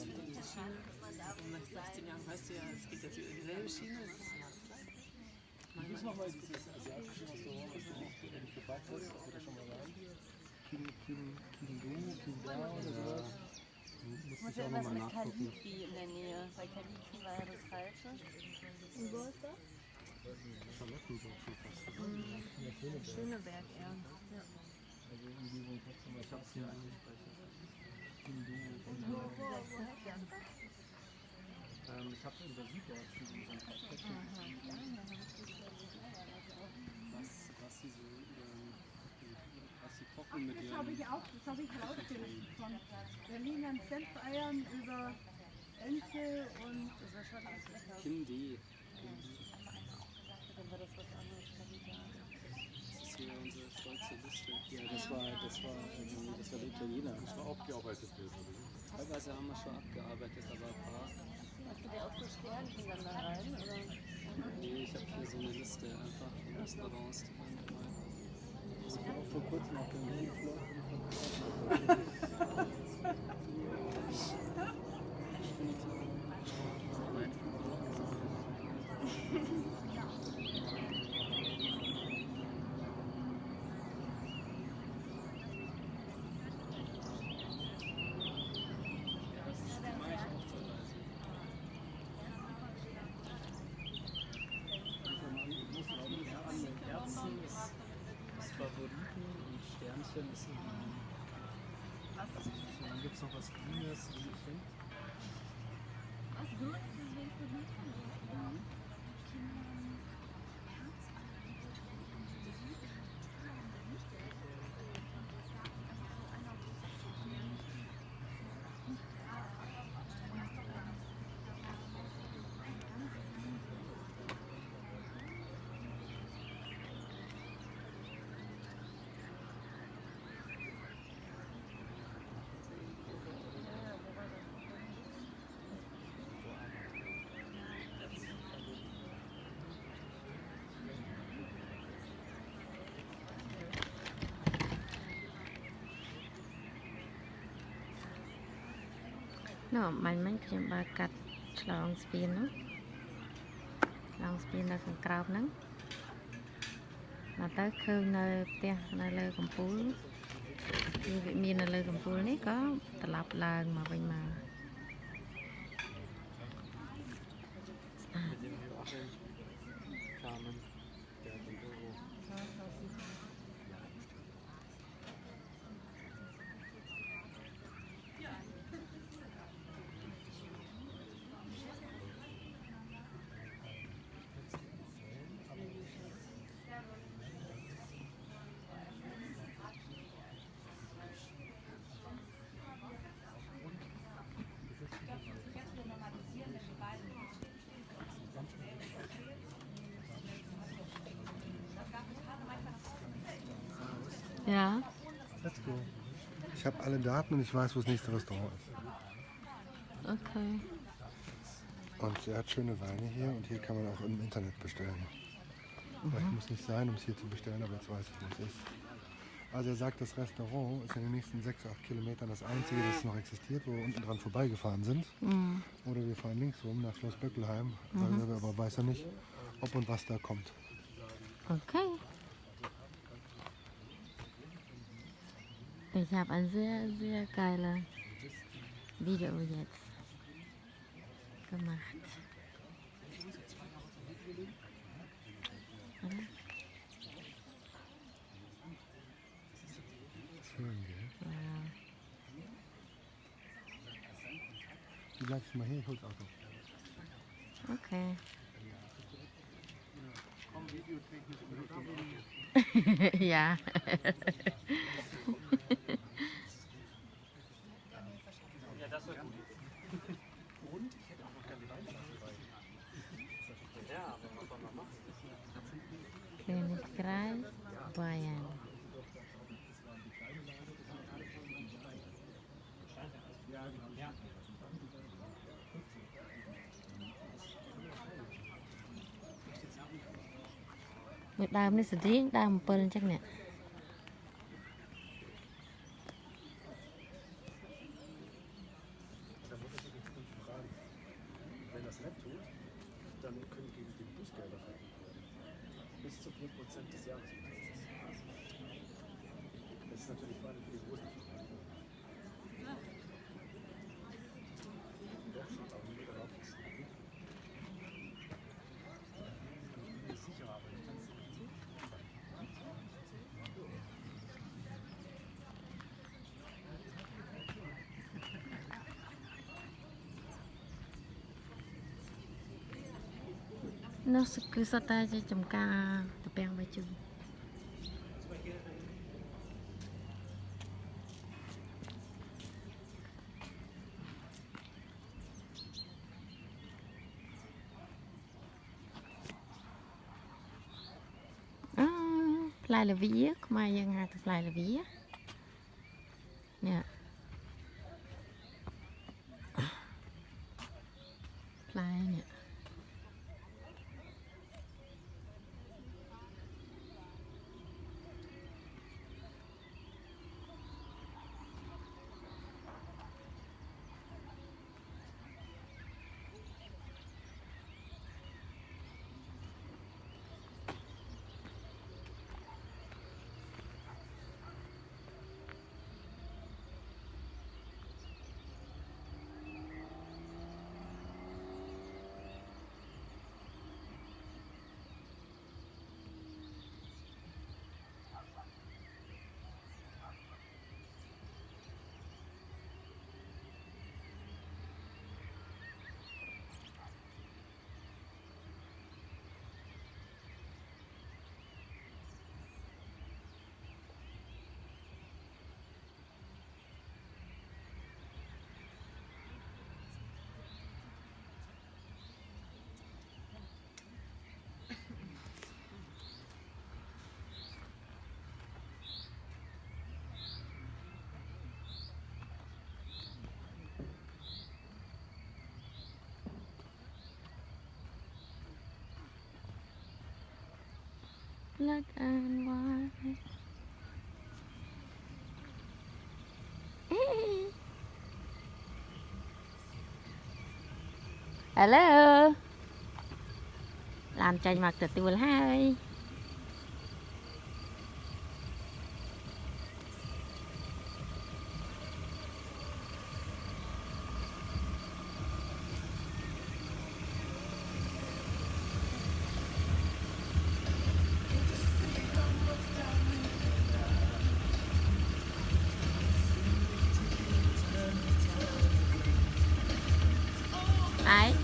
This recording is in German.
die Schiene. Und nach 16 Jahren weißt du ja, es geht jetzt über dieselbe Schiene. Es ist Wie ist nochmal dieses asiatische Restaurant, was du auch gefragt hast, ob wir da schon mal waren? Kinda oder sowas? Ich muss ja irgendwas mit Kaliki in der Nähe, weil Kaliki war ja das Falsche. Und wo ist das? Charlottenburg schon fast. Ja, Schöneberg. Schöneberg, ja. Also Umgebung trotzdem, ich hab's hier eingespeichert. Ich habe in der Süddeutschen unseren Podcast was sie kochen mit Das habe ich auch, rausgelesen. Von Berliner Senfeiern über Ente und Das war schon alles lecker. Kindi. Dann war das was anderes, Das ist hier unsere stolze Liste. Ja, das war der Italiener. Das war abgearbeitet. Teilweise haben wir schon abgearbeitet, aber ein paar. Hast du dir auch so Sternchen dann da rein? Oder? Nee, ich habe hier so eine Liste einfach von Restaurants, die man mal. Ich bin auch vor kurzem auf den Weg Favoriten und Sternchen ist irgendwie. Dann gibt es noch was Grünes, wie ich finde. was Grünes ist wie Verhütung. nó bánh bánh kem ba cắt long spin nó long spin là phần cao nắng mà tới khơi nơi te nơi lơ cầm pú như vị miền nơi lơ cầm pú này có tập lập là mà mình mà Carmen, der hat den Euro. ja Let's go. Ich habe alle Daten und ich weiß, wo das nächste Restaurant ist. okay Und er hat schöne Weine hier und hier kann man auch im Internet bestellen. Vielleicht muss nicht sein, um es hier zu bestellen, aber jetzt weiß ich, wo es ist. Also er sagt, das Restaurant ist in den nächsten 6, 8 Kilometern das einzige, das noch existiert, wo wir unten dran vorbeigefahren sind. Oder wir fahren links rum nach Schloss Böckelheim, aber weiß er nicht, ob und was da kommt. okay. Ich habe ein sehr, sehr geiles Video jetzt gemacht. Oder? Schön, gell? Ja. Du sagst mal hier, ich hol's Auto. Okay. Komm, videotechnisch ja. Ja, das war gut. Und ich hätte auch noch gerne Weinflasche bei. Ja, aber was soll man machen? Königreich Bayern. Ja. Người đàm này sẽ riêng đàm pơn chắc nè. dann können gegen die Bußgelder verhängt werden. Bis zu 4% des Jahresumsatzes. Das ist natürlich vor allem für die großen Firmen. Doch schon auch nie darauf ist. Ich bin mir sicher, aber ich kann es nicht. nó cứ sao tay cho chồng ca tập bèn bài chừng lại là vía mai dân hà thực lại là vía nè lại nè black and white. Hello. Làm chanh mặc từ từ hai. Đấy.